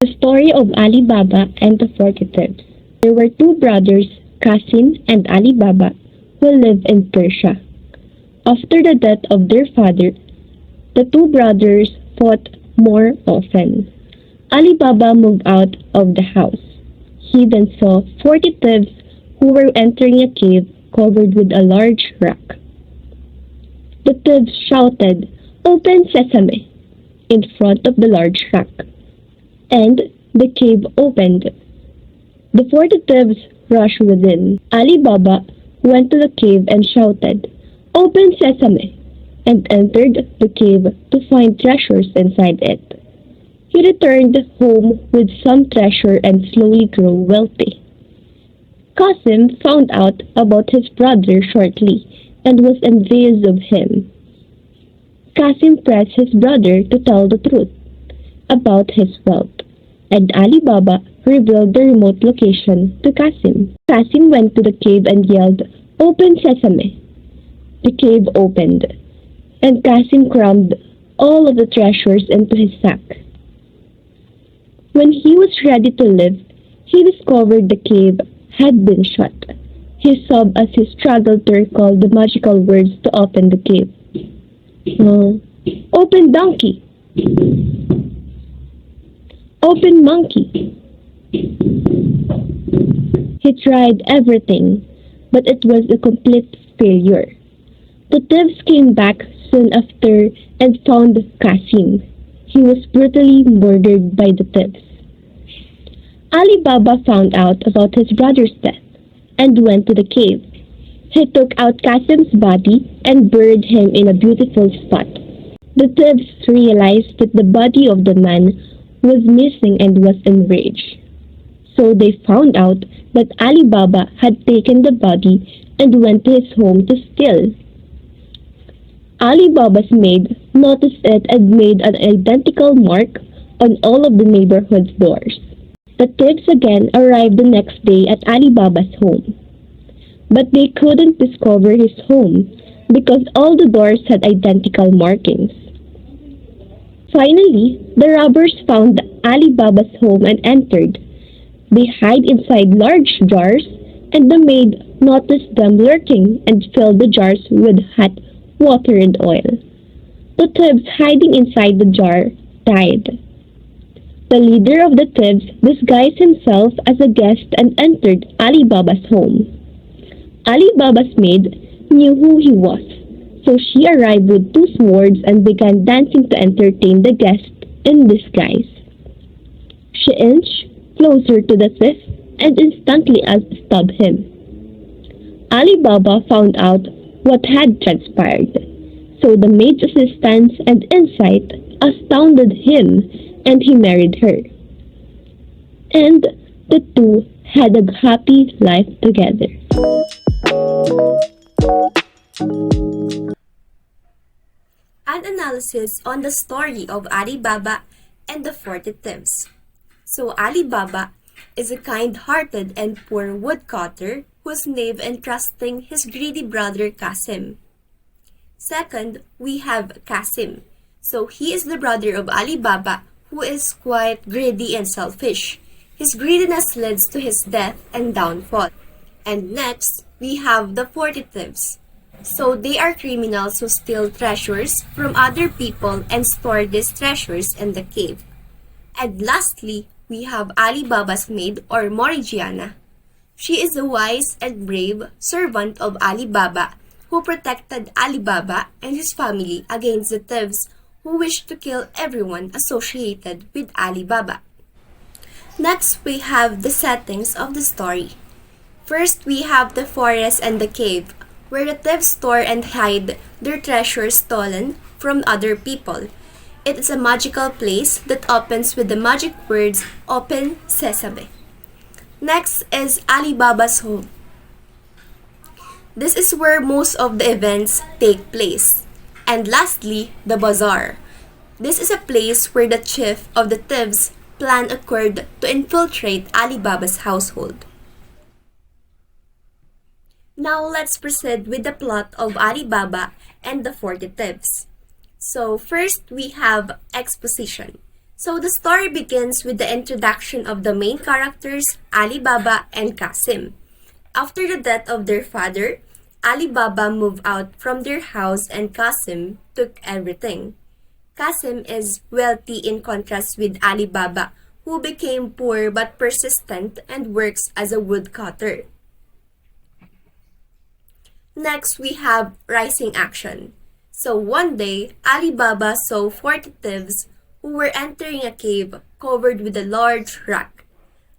The story of Ali Baba and the 40 Thieves. There were two brothers, Qasim and Ali Baba, who lived in Persia. After the death of their father, the two brothers fought more often. Ali Baba moved out of the house. He then saw 40 thieves who were entering a cave covered with a large rock. The thieves shouted, "Open Sesame!" in front of the large rock, and the cave opened. The 40 thieves rushed within. Ali Baba went to the cave and shouted, "Open Sesame!" and entered the cave to find treasures inside it. He returned home with some treasure and slowly grew wealthy. Qasim found out about his brother shortly and was envious of him. Qasim pressed his brother to tell the truth about his wealth, and Ali Baba revealed the remote location to Qasim. Qasim went to the cave and yelled, "Open Sesame!" The cave opened, and Qasim crammed all of the treasures into his sack. When he was ready to leave, he discovered the cave had been shut. He sobbed as he struggled to recall the magical words to open the cave. "Open donkey! Open monkey!" He tried everything, but it was a complete failure. The thieves came back soon after and found Qasim. He was brutally murdered by the thieves. Ali Baba found out about his brother's death and went to the cave. He took out Qasim's body and buried him in a beautiful spot. The thieves realized that the body of the man was missing and was enraged. So they found out that Ali Baba had taken the body and went to his home to steal. Ali Baba's maid noticed it and made an identical mark on all of the neighborhood's doors. The thieves again arrived the next day at Ali Baba's home. But they couldn't discover his home because all the doors had identical markings. Finally, the robbers found Ali Baba's home and entered. They hid inside large jars, and the maid noticed them lurking and filled the jars with hot water and oil. The thieves hiding inside the jar died. The leader of the thieves disguised himself as a guest and entered Ali Baba's home. Ali Baba's maid knew who he was, so she arrived with two swords and began dancing to entertain the guest in disguise. She inched closer to the thief and instantly stabbed him. Ali Baba found out what had transpired, so the maid's assistance and insight astounded him, and he married her. And the two had a happy life together. An analysis on the story of Ali Baba and the 40 Thieves. So Ali Baba is a kind-hearted and poor woodcutter who's naive and trusting his greedy brother Qasim. Second, we have Qasim. So he is the brother of Ali Baba who is quite greedy and selfish. His greediness leads to his death and downfall. And next, we have the 40 Thieves. So they are criminals who steal treasures from other people and store these treasures in the cave. And lastly, we have Ali Baba's maid or Morgiana. She is a wise and brave servant of Ali Baba who protected Ali Baba and his family against the thieves who wished to kill everyone associated with Ali Baba. Next, we have the settings of the story. First, we have the forest and the cave, where the thieves store and hide their treasures stolen from other people. It is a magical place that opens with the magic words, "Open Sesame." Next is Ali Baba's home. This is where most of the events take place. And lastly, the bazaar. This is a place where the chief of the thieves plan occurred to infiltrate Ali Baba's household. Now let's proceed with the plot of Ali Baba and the 40 Thieves. So first we have exposition. So the story begins with the introduction of the main characters Ali Baba and Qasim. After the death of their father, Ali Baba moved out from their house and Qasim took everything. Qasim is wealthy in contrast with Ali Baba, who became poor but persistent and works as a woodcutter. Next, we have rising action. So one day, Ali Baba saw 40 thieves who were entering a cave covered with a large rock.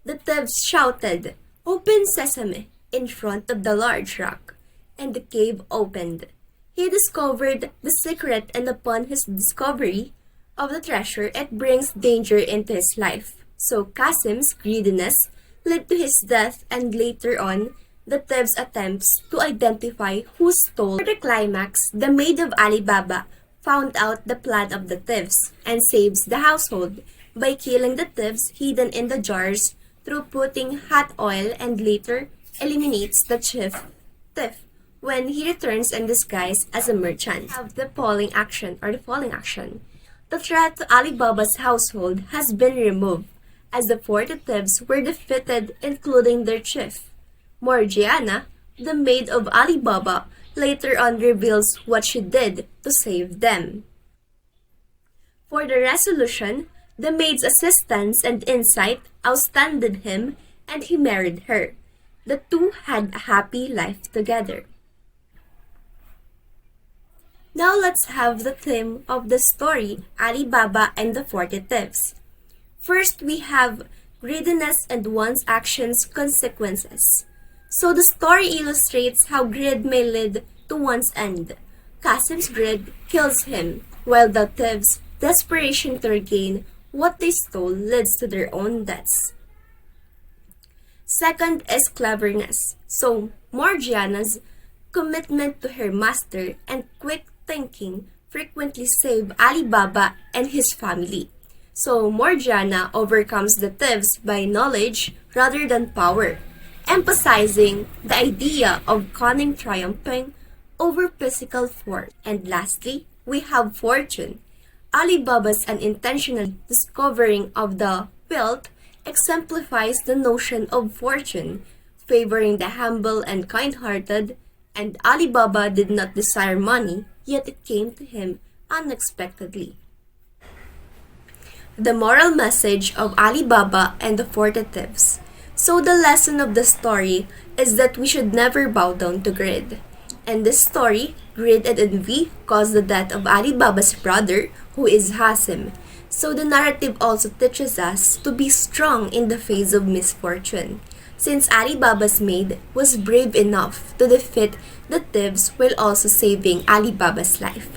The thieves shouted, "Open Sesame!" in front of the large rock, and the cave opened. He discovered the secret, and upon his discovery of the treasure, it brings danger into his life. So Qasim's greediness led to his death, and later on, the thieves' attempts to identify who stole. For the climax, the maid of Ali Baba found out the plan of the thieves and saves the household by killing the thieves hidden in the jars through putting hot oil, and later eliminates the chief thief when he returns in disguise as a merchant. Have the falling action. The threat to Ali Baba's household has been removed as the 40 thieves were defeated, including their chief. Morgiana, the maid of Ali Baba, later on reveals what she did to save them. For the resolution, the maid's assistance and insight outstanded him, and he married her. The two had a happy life together. Now let's have the theme of the story, Ali Baba and the 40 Thieves. First, we have greediness and one's actions' consequences. So the story illustrates how greed may lead to one's end. Qasim's greed kills him, while the thieves' desperation to regain what they stole leads to their own deaths. Second is cleverness. So Morgiana's commitment to her master and quick thinking frequently save Ali Baba and his family. So Morgiana overcomes the thieves by knowledge rather than power, emphasizing the idea of cunning triumphing over physical force. And lastly, we have fortune. Ali Baba's unintentional discovering of the wealth exemplifies the notion of fortune, favoring the humble and kind-hearted, and Ali Baba did not desire money, yet it came to him unexpectedly. The moral message of Ali Baba and the 40 Thieves. So the lesson of the story is that we should never bow down to greed. In this story, greed and envy caused the death of Ali Baba's brother, who is Qasim. So the narrative also teaches us to be strong in the face of misfortune, since Ali Baba's maid was brave enough to defeat the thieves while also saving Ali Baba's life.